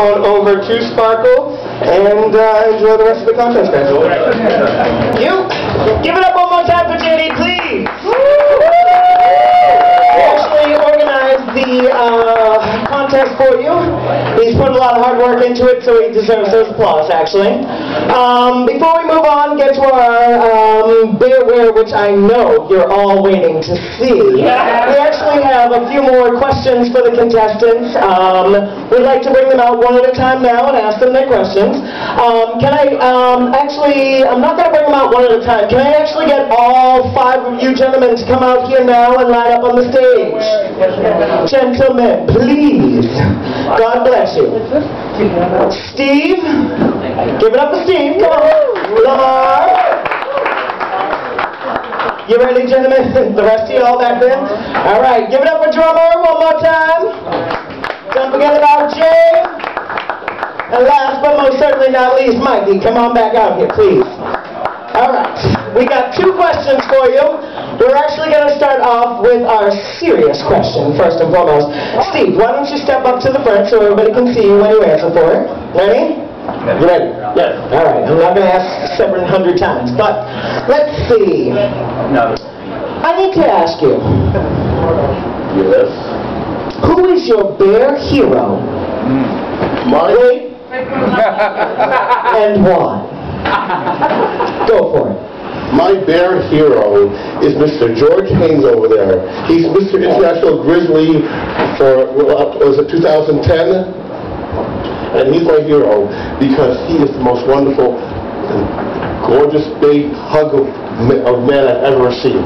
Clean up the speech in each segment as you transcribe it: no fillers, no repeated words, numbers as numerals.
on over to Sparkle and enjoy the rest of the contest, guys. You! Give it up one more time for JD, please! We actually organized the contest for you. He's put a lot of hard work into it, so he deserves those applause, actually. Before we move on, get to our Bearwear, which I know you're all waiting to see. We actually have a few more questions for the contestants. We'd like to bring them out one at a time now and ask them their questions. I'm not going to bring them out one at a time. Can I actually get all 5 of you gentlemen to come out here now and line up on the stage? Gentlemen, please. God bless you. Steve, give it up for Steve. Come on. Lamar. You ready, gentlemen? The rest of you all back there? All right, give it up for Drummer one more time. Don't forget about Jay. And last but most certainly not least, Mikey. Come on back out here, please. All right, we got 2 questions for you. We're actually going to start off with our serious question, first and foremost. Steve, why don't you step up to the front so everybody can see you when you answer for it. Ready? You ready? Yes. All right, I'm not going to ask 700 times, but let's see. No. I need to ask you. Yes. Who is your bear hero? Mine? And why? Go for it. My bear hero is Mr. George Haynes over there. He's Mr. International Grizzly for, was it 2010? And he's my hero because he is the most wonderful, gorgeous, big hug of man I've ever seen.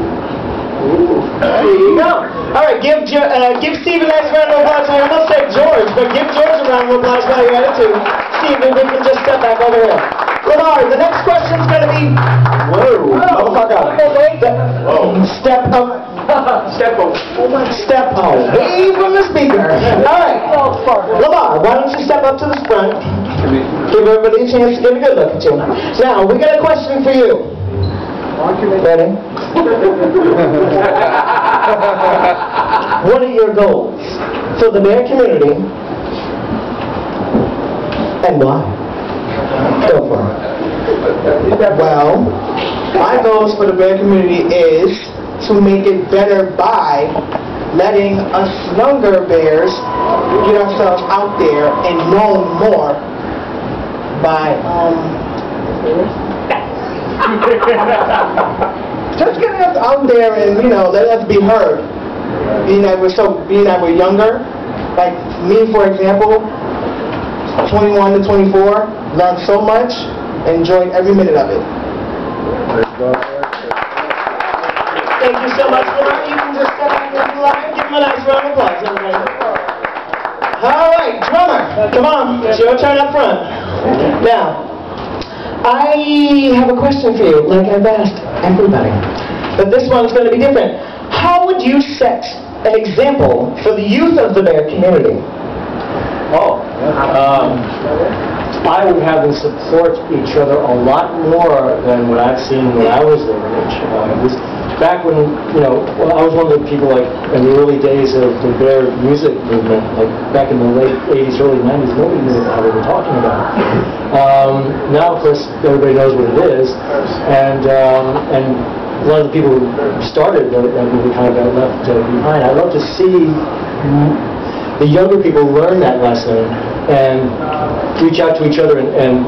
There you go. All right, give Steve a nice round of applause. I almost said George, but give George a round of applause while you're at it too. Steve, if we can just step back over here. Lamar, the next question's going to be... Whoa, motherfucker. Step up. Step away from the speaker. All right. Lamar, why don't you step up to the front? Give everybody a chance to get a good look at you. Now, we got a question for you. Ready? What are your goals for the bear community and why? Go for it. Well, my goals for the bear community is to make it better by letting us younger bears get ourselves out there and know more by just getting us out there and, you know, let us be heard. Being that we're younger, like me, for example, 21 to 24, learned so much, enjoyed every minute of it. Thank you so much, Lamar. You can just step back and live. Give him a nice round of applause, everybody. All right, Drummer, come on. It's your turn up front. Now, I have a question for you, like I've asked everybody, but this one's going to be different. How would you set an example for the youth of the bear community? I would have them support each other a lot more than what I've seen when I was their age. Back when, you know, I was one of the people, like, in the early days of the bear music movement, like back in the late 80s, early 90s, nobody knew what they were talking about. Now, of course, everybody knows what it is, and a lot of the people who started that movie kind of got left behind. I'd love to see the younger people learn that lesson and reach out to each other and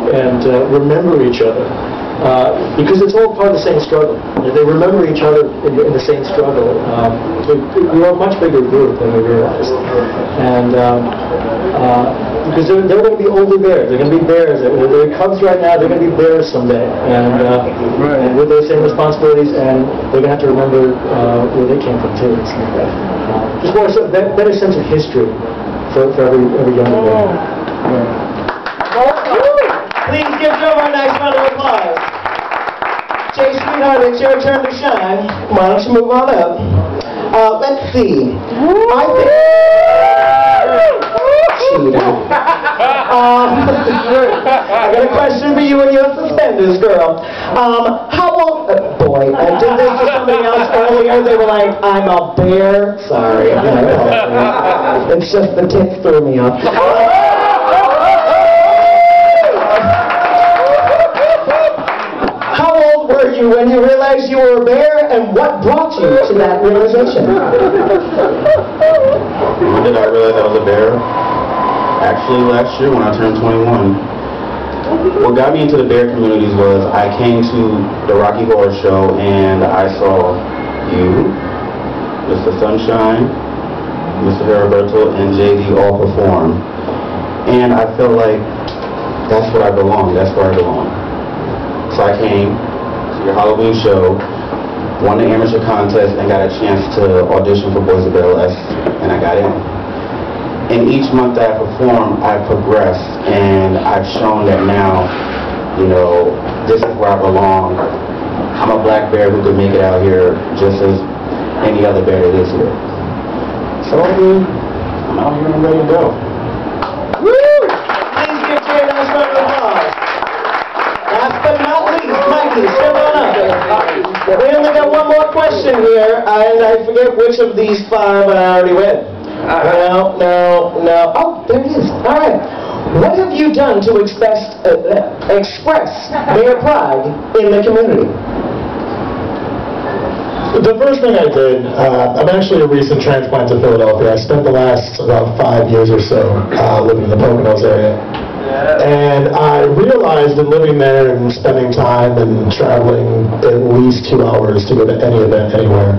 remember each other. Because it's all part of the same struggle. If they remember each other in the same struggle, we're a much bigger group than we realize. And because they're going to be older bears. They're going to be bears. They're cubs right now. They're going to be bears someday. And with those same responsibilities, and they're going to have to remember where they came from too. Just more a better sense of history for every younger bear. Please give Joe a nice round of applause. Jay, sweetheart, it's your turn to shine. Why don't you move on up? Let's see. I got a question for you and your suspenders, girl. How old... boy, I did this to somebody else earlier. They were like, I'm a bear. Sorry. It's just the tits threw me off. realize you were a bear, and what brought you to that realization? When did I realize I was a bear? Actually, last year when I turned 21. What got me into the bear communities was I came to the Rocky Horror Show and I saw you, Mr. Sunshine, Mr. Heriberto, and JD all perform. And I felt like that's where I belong, that's where I belong. So I came to your Halloween show, won the amateur contest, and got a chance to audition for Boys of Bel Air, and I got in. And each month that I perform, I've progressed, and I've shown that now, you know, this is where I belong. I'm a black bear who could make it out here just as any other bear that is here. So, I'm out here and ready to go. Woo! Please give Jay a nice round of applause. Last but not least, Mikey, step on up. We only got one more question here, and I forget which of these five I already read. No. Oh, there it is. All right. What have you done to express bear pride in the community? The first thing I did, I'm actually a recent transplant to Philadelphia. I spent the last about 5 years or so living in the Poconos area. And I realized in living there and spending time and traveling at least 2 hours to go to any event anywhere,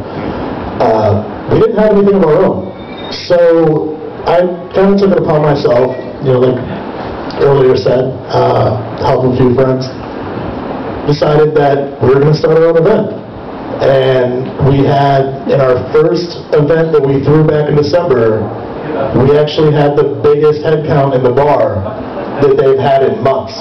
we didn't have anything of our own. So I kind of took it upon myself, you know, like earlier said, help a few friends, decided that we were going to start our own event. And we had, in our first event that we threw back in December, we actually had the biggest head count in the bar that they've had in months.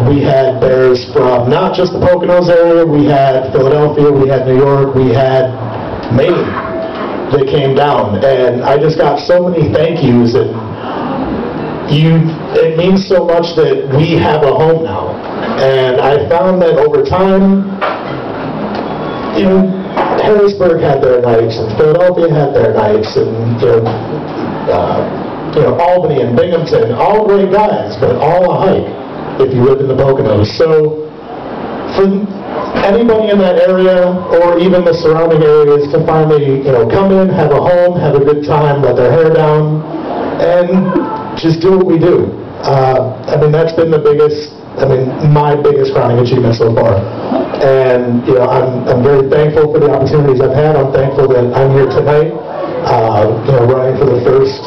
We had bears from not just the Poconos area, we had Philadelphia, we had New York, we had Maine that came down, and I just got so many thank yous, and it means so much that we have a home now. And I found that over time, you know, Harrisburg had their nights, and Philadelphia had their nights, and Albany and Binghamton, all great guys, but all a hike if you live in the Poconos. So for anybody in that area, or even the surrounding areas, to finally, come in, have a home, have a good time, let their hair down, and just do what we do. I mean, that's been my biggest crowning achievement so far. And, I'm very thankful for the opportunities I've had. I'm thankful that I'm here tonight, running for the first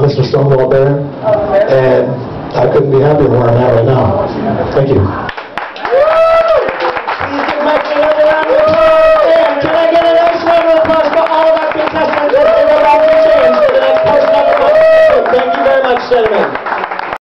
Mr. Stonewall Bear, and I couldn't be happier where I'm at right now. Thank you.